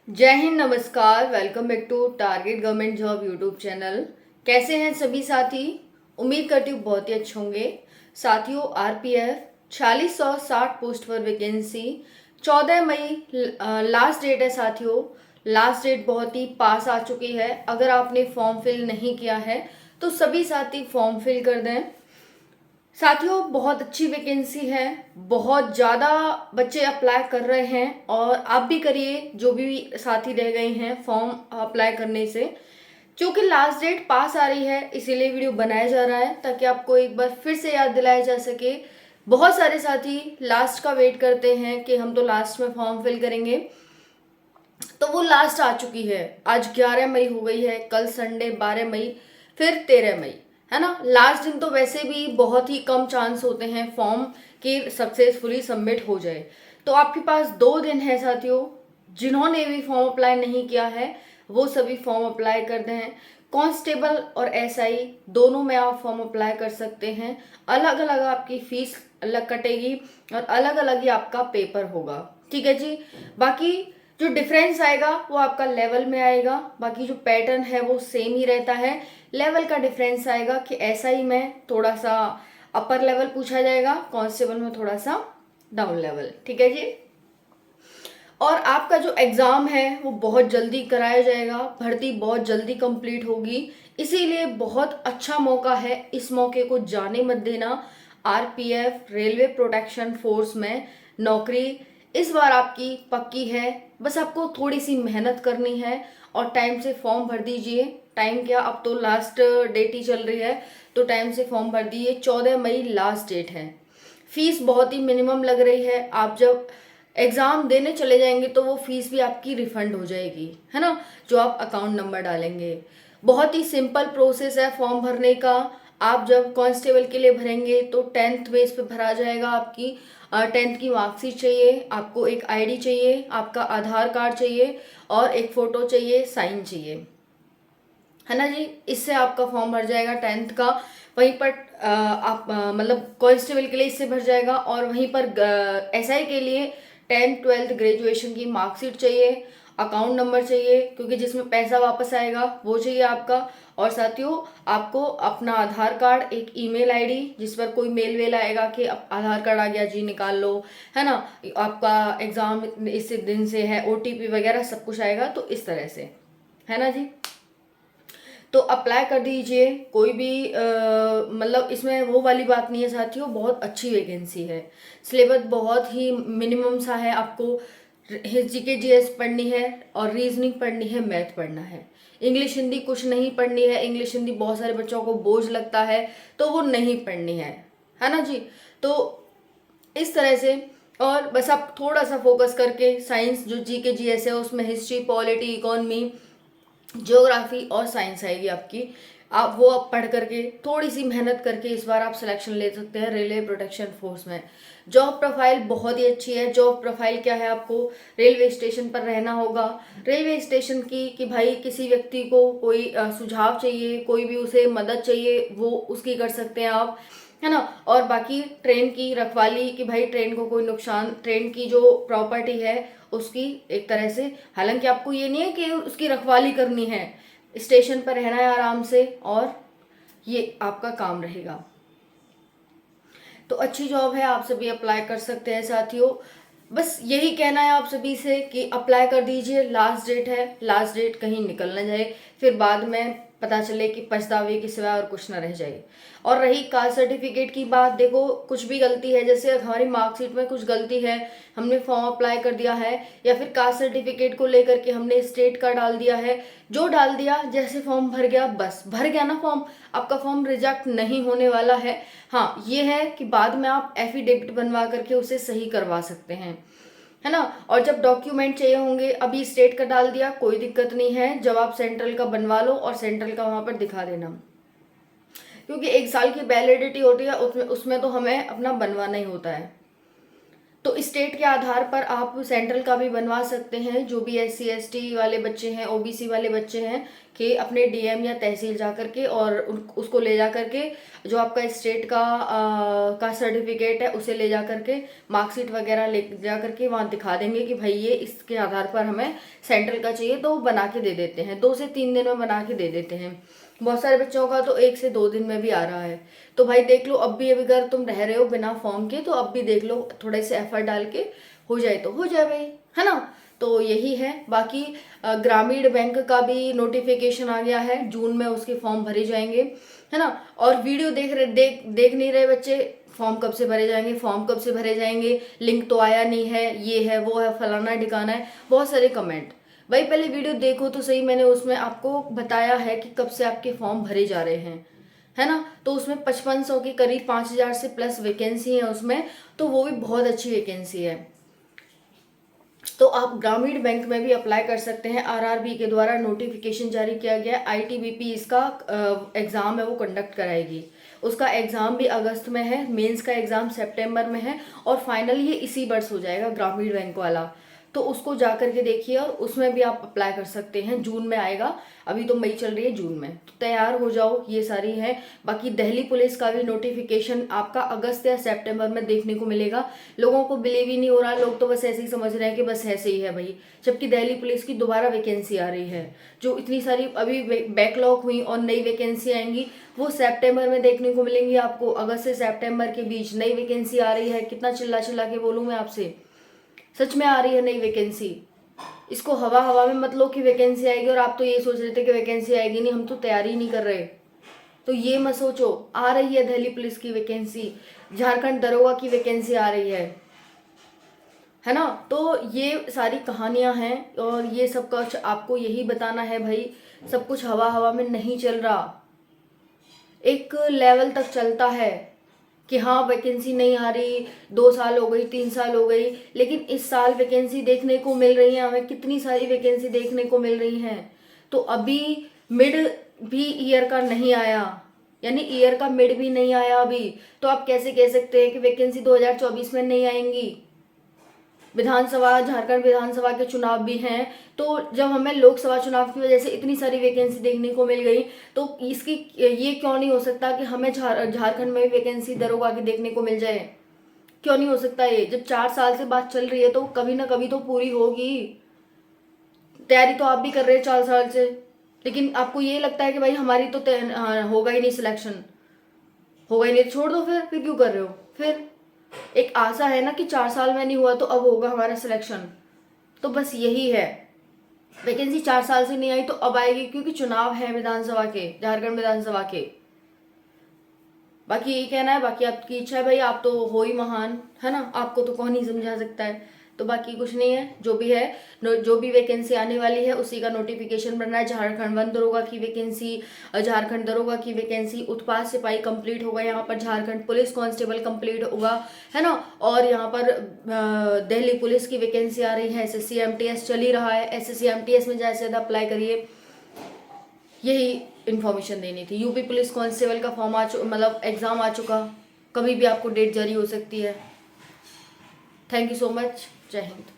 जय हिंद, नमस्कार। Welcome back to target government job YouTube channel. कैसे हैं सभी साथी? उम्मीद करती हूँ बहुत ही अच्छे होंगे। साथियों, आरपीएफ 4660 पोस्ट पर वैकेंसी 14 मई लास्ट डेट है। साथियों, लास्ट डेट बहुत ही पास आ चुकी है। अगर आपने फॉर्म फिल नहीं किया है तो सभी साथी फॉर्म फिल कर दें। साथियों, बहुत अच्छी वैकेंसी है, बहुत ज़्यादा बच्चे अप्लाई कर रहे हैं और आप भी करिए। जो भी साथी रह गए हैं फॉर्म अप्लाई करने से, क्योंकि लास्ट डेट पास आ रही है, इसीलिए वीडियो बनाया जा रहा है ताकि आपको एक बार फिर से याद दिलाया जा सके। बहुत सारे साथी लास्ट का वेट करते हैं कि हम तो लास्ट में फॉर्म फिल करेंगे, तो वो लास्ट आ चुकी है। आज 11 मई हो गई है, कल संडे 12 मई, फिर 13 मई, है ना। लास्ट दिन तो वैसे भी बहुत ही कम चांस होते हैं फॉर्म की सक्सेसफुली सबमिट हो जाए। तो आपके पास 2 दिन है साथियों। जिन्होंने भी फॉर्म अप्लाई नहीं किया है वो सभी फॉर्म अप्लाई कर दें। कांस्टेबल और एसआई दोनों में आप फॉर्म अप्लाई कर सकते हैं। अलग अलग आपकी फीस अलग कटेगी और अलग अलग ही आपका पेपर होगा। ठीक है जी। बाकी जो डिफरेंस आएगा वो आपका लेवल में आएगा। बाकी जो पैटर्न है वो सेम ही रहता है। लेवल का डिफरेंस आएगा कि एसआई में थोड़ा सा अपर लेवल पूछा जाएगा, कांस्टेबल में थोड़ा सा डाउन लेवल। ठीक है जी। और आपका जो एग्ज़ाम है वो बहुत जल्दी कराया जाएगा, भर्ती बहुत जल्दी कंप्लीट होगी। इसीलिए बहुत अच्छा मौका है, इस मौके को जाने मत देना। आरपीएफ रेलवे प्रोटेक्शन फोर्स में नौकरी इस बार आपकी पक्की है। बस आपको थोड़ी सी मेहनत करनी है और टाइम से फॉर्म भर दीजिए। टाइम क्या, अब तो लास्ट डेट ही चल रही है, तो टाइम से फॉर्म भर दीजिए। 14 मई लास्ट डेट है। फीस बहुत ही मिनिमम लग रही है। आप जब एग्ज़ाम देने चले जाएंगे तो वो फीस भी आपकी रिफंड हो जाएगी, है ना, जो आप अकाउंट नंबर डालेंगे। बहुत ही सिंपल प्रोसेस है फॉर्म भरने का। आप जब कांस्टेबल के लिए भरेंगे तो 10th बेस पे भरा जाएगा। आपकी 10th की मार्कशीट चाहिए, आपको एक आईडी चाहिए, आपका आधार कार्ड चाहिए और एक फ़ोटो चाहिए, साइन चाहिए, है ना जी। इससे आपका फॉर्म भर जाएगा 10th का। वहीं पर आप मतलब कांस्टेबल के लिए इससे भर जाएगा। और वहीं पर एसआई के लिए 10th 12th ग्रेजुएशन की मार्कशीट चाहिए, अकाउंट नंबर चाहिए, क्योंकि जिसमें पैसा वापस आएगा वो चाहिए आपका। और साथियों, आपको अपना आधार कार्ड, एक ईमेल आईडी जिस पर कोई मेल वेल आएगा कि आधार कार्ड आ गया जी निकाल लो, है ना, आपका एग्ज़ाम इस दिन से है, ओटीपी वगैरह सब कुछ आएगा। तो इस तरह से, है ना जी। तो अप्लाई कर दीजिए। कोई भी मतलब इसमें वो वाली बात नहीं है साथियों, बहुत अच्छी वैकेंसी है। सिलेबस बहुत ही मिनिमम सा है। आपको जीके जीएस पढ़नी है और रीजनिंग पढ़नी है, मैथ पढ़ना है। इंग्लिश हिंदी कुछ नहीं पढ़नी है। इंग्लिश हिंदी बहुत सारे बच्चों को बोझ लगता है, तो वो नहीं पढ़नी है ना जी। तो इस तरह से, और बस आप थोड़ा सा फोकस करके साइंस जो जीके जीएस है उसमें हिस्ट्री, पॉलिटी, इकोनॉमी, ज्योग्राफी और साइंस आएगी आपकी। आप वो आप पढ़ करके थोड़ी सी मेहनत करके इस बार आप सिलेक्शन ले सकते हैं रेलवे प्रोटेक्शन फोर्स में। जॉब प्रोफाइल बहुत ही अच्छी है। जॉब प्रोफाइल क्या है, आपको रेलवे स्टेशन पर रहना होगा। रेलवे स्टेशन की कि भाई किसी व्यक्ति को कोई सुझाव चाहिए, कोई भी उसे मदद चाहिए, वो उसकी कर सकते हैं आप, है ना। और बाकी ट्रेन की रखवाली कि भाई ट्रेन को कोई नुकसान, ट्रेन की जो प्रॉपर्टी है उसकी एक तरह से, हालांकि आपको ये नहीं है कि उसकी रखवाली करनी है, स्टेशन पर रहना है आराम से और ये आपका काम रहेगा। तो अच्छी जॉब है, आप सभी अप्लाई कर सकते हैं साथियों। बस यही कहना है आप सभी से कि अप्लाई कर दीजिए। लास्ट डेट है, लास्ट डेट कहीं निकल ना जाए, फिर बाद में पता चले कि पछतावे के सिवा और कुछ ना रह जाए। और रही कास्ट सर्टिफिकेट की बात, देखो कुछ भी गलती है, जैसे हमारी मार्कशीट में कुछ गलती है, हमने फॉर्म अप्लाई कर दिया है, या फिर कास्ट सर्टिफिकेट को लेकर के हमने स्टेट का डाल दिया है, जो डाल दिया, जैसे फॉर्म भर गया बस भर गया ना फॉर्म, आपका फॉर्म रिजेक्ट नहीं होने वाला है। हाँ, ये है कि बाद में आप एफिडेविट बनवा करके उसे सही करवा सकते हैं, है ना। और जब डॉक्यूमेंट चाहिए होंगे, अभी स्टेट का डाल दिया, कोई दिक्कत नहीं है, जब आप सेंट्रल का बनवा लो और सेंट्रल का वहां पर दिखा देना, क्योंकि 1 साल की वैलिडिटी होती है उसमें उसमें तो हमें अपना बनवाना ही होता है। तो स्टेट के आधार पर आप सेंट्रल का भी बनवा सकते हैं। जो भी SC ST वाले बच्चे हैं, OBC वाले बच्चे हैं, कि अपने DM या तहसील जा करके और उसको ले जा करके जो आपका स्टेट का सर्टिफिकेट है उसे ले जा करके, मार्कशीट वगैरह ले जा करके वहाँ दिखा देंगे कि भाई ये इसके आधार पर हमें सेंट्रल का चाहिए, तो बना के दे देते हैं। 2 से 3 दिन में बना के दे देते हैं। बहुत सारे बच्चों का तो 1 से 2 दिन में भी आ रहा है। तो भाई देख लो, अब भी अगर तुम रह रहे हो बिना फॉर्म के, तो अब भी देख लो, थोड़े से एफर्ट डाल के हो जाए तो हो जाए भाई, है ना। तो यही है। बाकी ग्रामीण बैंक का भी नोटिफिकेशन आ गया है, जून में उसके फॉर्म भरे जाएंगे, है ना। और वीडियो देख नहीं रहे बच्चे, फॉर्म कब से भरे जाएंगे, फॉर्म कब से भरे जाएंगे, लिंक तो आया नहीं है, ये है वो है, फलाना ठिकाना है, बहुत सारे कमेंट। भाई पहले वीडियो देखो तो सही, मैंने उसमें आपको बताया है कि कब से आपके फॉर्म भरे जा रहे हैं, है ना। तो उसमें 5500 के करीब 5000 से प्लस वैकेंसी है उसमें, तो वो भी बहुत अच्छी वैकेंसी है। तो आप ग्रामीण बैंक में भी अप्लाई कर सकते हैं। RRB के द्वारा नोटिफिकेशन जारी किया गया। ITBP इसका एग्ज़ाम है वो कंडक्ट कराएगी। उसका एग्ज़ाम भी अगस्त में है, मेंस का एग्ज़ाम सितंबर में है, और फाइनल ये इसी वर्ष हो जाएगा ग्रामीण बैंक वाला। तो उसको जा करके देखिए, और उसमें भी आप अप्लाई कर सकते हैं। जून में आएगा, अभी तो मई चल रही है, जून में तो तैयार हो जाओ। ये सारी है। बाकी दिल्ली पुलिस का भी नोटिफिकेशन आपका अगस्त या सितंबर में देखने को मिलेगा। लोगों को बिलीव ही नहीं हो रहा, लोग तो बस ऐसे ही समझ रहे हैं कि बस ऐसे ही है भाई, जबकि दिल्ली पुलिस की दोबारा वैकेंसी आ रही है। जो इतनी सारी अभी बैकलॉग हुई और नई वैकेंसी आएंगी, वो सितंबर में देखने को मिलेंगी आपको। अगस्त से सितंबर के बीच नई वैकेंसी आ रही है। कितना चिल्ला चिल्ला के बोलूँ मैं आपसे, सच में आ रही है नई वैकेंसी। इसको हवा हवा में मत लो कि वैकेंसी आएगी और आप तो ये सोच रहे थे कि वैकेंसी आएगी नहीं, हम तो तैयारी नहीं कर रहे। तो ये मत सोचो, आ रही है दिल्ली पुलिस की वैकेंसी, झारखंड दरोगा की वैकेंसी आ रही है ना। तो ये सारी कहानियां हैं, और ये सब कुछ आपको यही बताना है भाई, सब कुछ हवा हवा में नहीं चल रहा। एक लेवल तक चलता है कि हाँ वैकेंसी नहीं आ रही, 2 साल हो गई, 3 साल हो गई, लेकिन इस साल वैकेंसी देखने को मिल रही है हमें। कितनी सारी वैकेंसी देखने को मिल रही हैं। तो अभी मिड भी ईयर का नहीं आया, यानी ईयर का मिड भी नहीं आया अभी, तो आप कैसे कह सकते हैं कि वैकेंसी 2024 में नहीं आएंगी। विधानसभा, झारखंड विधानसभा के चुनाव भी हैं, तो जब हमें लोकसभा चुनाव की वजह से इतनी सारी वैकेंसी देखने को मिल गई, तो इसकी ये क्यों नहीं हो सकता कि हमें झारखंड में वैकेंसी दरोगा की देखने को मिल जाए। क्यों नहीं हो सकता ये? जब 4 साल से बात चल रही है तो कभी ना कभी तो पूरी होगी। तैयारी तो आप भी कर रहे हैं 4 साल से, लेकिन आपको ये लगता है कि भाई हमारी तो होगा ही नहीं सिलेक्शन, होगा ही नहीं, छोड़ दो। फिर क्यों कर रहे हो? फिर एक आशा है ना कि 4 साल में नहीं हुआ तो अब होगा हमारा सिलेक्शन। तो बस यही है, वैकेंसी 4 साल से नहीं आई तो अब आएगी, क्योंकि चुनाव है विधानसभा के, झारखंड विधानसभा के। बाकी यही कहना है, बाकी आपकी इच्छा है भाई, आप तो हो ही महान, है ना। आपको तो कौन ही समझा सकता है। तो बाकी कुछ नहीं है, जो भी है, जो भी वैकेंसी आने वाली है उसी का नोटिफिकेशन बन रहा है। झारखंड वन दरोगा की वैकेंसी, झारखंड दरोगा की वैकेंसी, उत्पाद सिपाही कंप्लीट होगा, यहाँ पर झारखंड पुलिस कांस्टेबल कंप्लीट होगा, है ना। और यहाँ पर दिल्ली पुलिस की वैकेंसी आ रही है। SSC MTS चल ही रहा है, SSC MTS में ज़्यादा से ज़्यादा अप्लाई करिए। यही इन्फॉर्मेशन देनी थी। यूपी पुलिस कांस्टेबल का फॉर्म मतलब एग्ज़ाम आ चुका, कभी भी आपको डेट जारी हो सकती है। थैंक यू सो मच, जय हिंद।